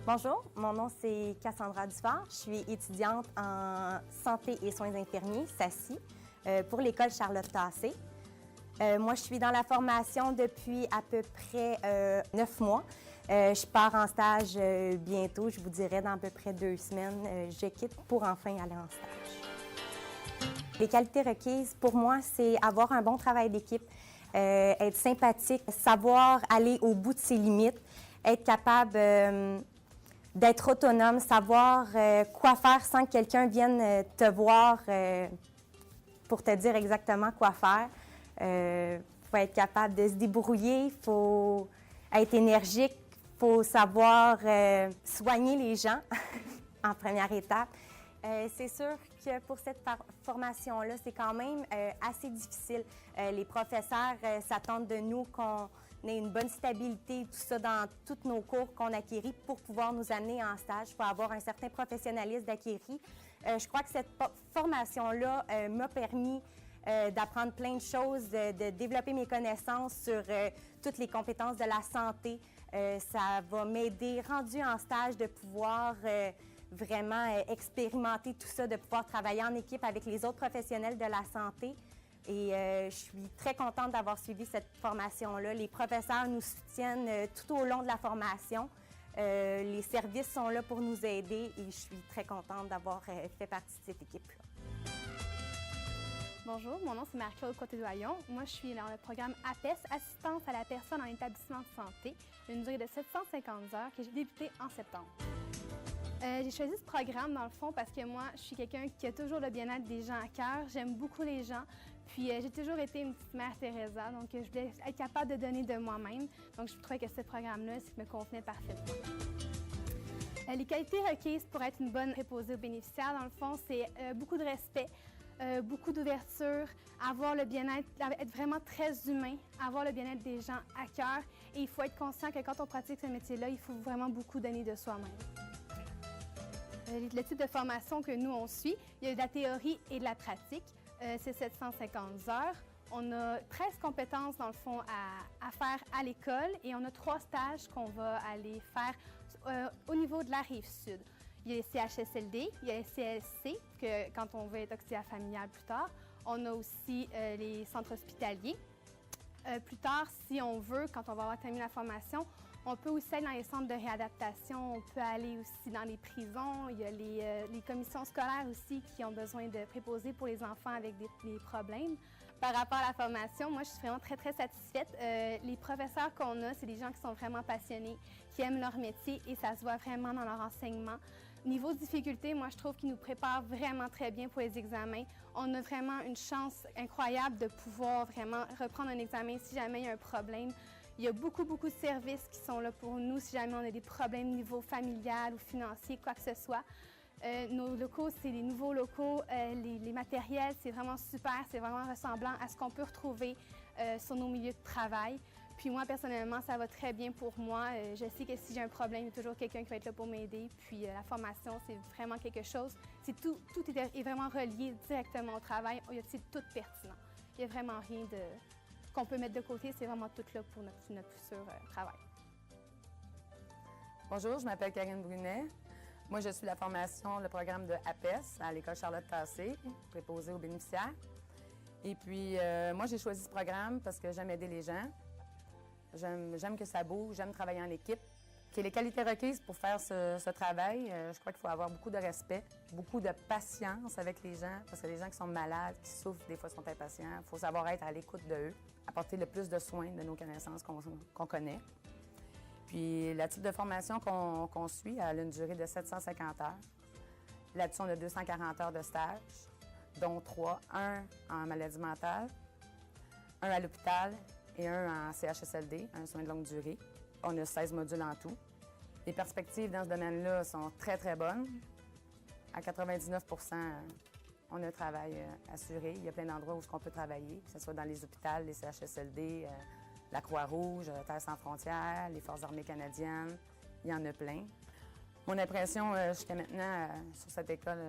Bonjour, mon nom c'est Cassandra Dufort. Je suis étudiante en santé et soins infirmiers, SASI, pour l'école Charlotte-Tassé. Moi, je suis dans la formation depuis à peu près 9 mois. Je pars en stage bientôt, je vous dirais dans à peu près 2 semaines. Je quitte pour enfin aller en stage. Les qualités requises pour moi, c'est avoir un bon travail d'équipe, être sympathique, savoir aller au bout de ses limites, être capable d'être autonome, savoir quoi faire sans que quelqu'un vienne te voir pour te dire exactement quoi faire. Faut être capable de se débrouiller, il faut être énergique, il faut savoir soigner les gens en première étape. C'est sûr que pour cette formation-là, c'est quand même assez difficile. Les professeurs s'attendent de nous qu'on ait une bonne stabilité, tout ça dans tous nos cours qu'on acquérit pour pouvoir nous amener en stage. Il faut avoir un certain professionnalisme d'acquéri. Je crois que cette formation-là m'a permis d'apprendre plein de choses, de développer mes connaissances sur toutes les compétences de la santé. Ça va m'aider, rendu en stage, de pouvoir vraiment expérimenter tout ça, de pouvoir travailler en équipe avec les autres professionnels de la santé. Et je suis très contente d'avoir suivi cette formation-là. Les professeurs nous soutiennent tout au long de la formation. Les services sont là pour nous aider et je suis très contente d'avoir fait partie de cette équipe-là. Bonjour, mon nom c'est Marie-Claude Côté-Doyon. Moi, je suis dans le programme APES, Assistance à la personne en établissement de santé, une durée de 750 heures que j'ai débuté en septembre. J'ai choisi ce programme, dans le fond, parce que moi, je suis quelqu'un qui a toujours le bien-être des gens à cœur. J'aime beaucoup les gens. Puis, j'ai toujours été une petite mère Teresa, donc je voulais être capable de donner de moi-même. Donc, je trouvais que ce programme-là, me convenait parfaitement. Les qualités requises pour être une bonne préposée aux bénéficiaires, dans le fond, c'est beaucoup de respect, beaucoup d'ouverture, avoir le bien-être, être vraiment très humain, avoir le bien-être des gens à cœur. Et il faut être conscient que quand on pratique ce métier-là, il faut vraiment beaucoup donner de soi-même. Le type de formation que nous, on suit, il y a de la théorie et de la pratique. C'est 750 heures. On a 13 compétences, dans le fond, à faire à l'école et on a 3 stages qu'on va aller faire au niveau de la Rive-Sud. Il y a les CHSLD, il y a les CLC, que, quand on veut être auxiliaire familial plus tard. On a aussi les centres hospitaliers. Plus tard, si on veut, quand on va avoir terminé la formation, on peut aussi aller dans les centres de réadaptation, on peut aller aussi dans les prisons. Il y a les commissions scolaires aussi qui ont besoin de préposés pour les enfants avec des problèmes. Par rapport à la formation, moi, je suis vraiment très, très satisfaite. Les professeurs qu'on a, c'est des gens qui sont vraiment passionnés, qui aiment leur métier et ça se voit vraiment dans leur enseignement. Niveau difficulté, moi, je trouve qu'ils nous préparent vraiment très bien pour les examens. On a vraiment une chance incroyable de pouvoir vraiment reprendre un examen si jamais il y a un problème. Il y a beaucoup, beaucoup de services qui sont là pour nous si jamais on a des problèmes au niveau familial ou financier, quoi que ce soit. Nos locaux, c'est des nouveaux locaux. Les matériels, c'est vraiment super. C'est vraiment ressemblant à ce qu'on peut retrouver sur nos milieux de travail. Puis moi, personnellement, ça va très bien pour moi. Je sais que si j'ai un problème, il y a toujours quelqu'un qui va être là pour m'aider. Puis la formation, c'est vraiment quelque chose. Tout est vraiment relié directement au travail. C'est tout pertinent. Il n'y a vraiment rien qu'on peut mettre de côté. C'est vraiment tout là pour notre futur travail. Bonjour, je m'appelle Karine Brunet. Moi, je suis la formation, le programme de APES à l'école Charlotte-Tassé, préposée aux bénéficiaires. Et puis, moi, j'ai choisi ce programme parce que j'aime aider les gens. J'aime que ça bouge, j'aime travailler en équipe. Les qualités requises pour faire ce travail, je crois qu'il faut avoir beaucoup de respect, beaucoup de patience avec les gens, parce que les gens qui sont malades, qui souffrent, des fois sont impatients. Il faut savoir être à l'écoute d'eux, apporter le plus de soins de nos connaissances qu'on connaît. Puis, le type de formation qu'on suit, elle a une durée de 750 heures. Là-dessus, on a 240 heures de stage, dont 3, un en maladie mentale, un à l'hôpital et un en CHSLD, un soin de longue durée. On a 16 modules en tout. Les perspectives dans ce domaine-là sont très, très bonnes. À 99 % on a un travail assuré. Il y a plein d'endroits où on peut travailler, que ce soit dans les hôpitaux, les CHSLD, la Croix-Rouge, Terre sans frontières, les Forces armées canadiennes. Il y en a plein. Mon impression jusqu'à maintenant sur cette école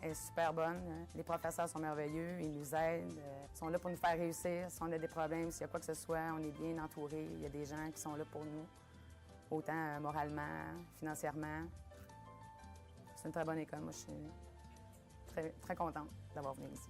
est super bonne. Les professeurs sont merveilleux, ils nous aident, sont là pour nous faire réussir. Si on a des problèmes, s'il y a quoi que ce soit, on est bien entourés. Il y a des gens qui sont là pour nous. autant moralement, financièrement. C'est une très bonne école. Moi, je suis très, très contente d'avoir venu ici.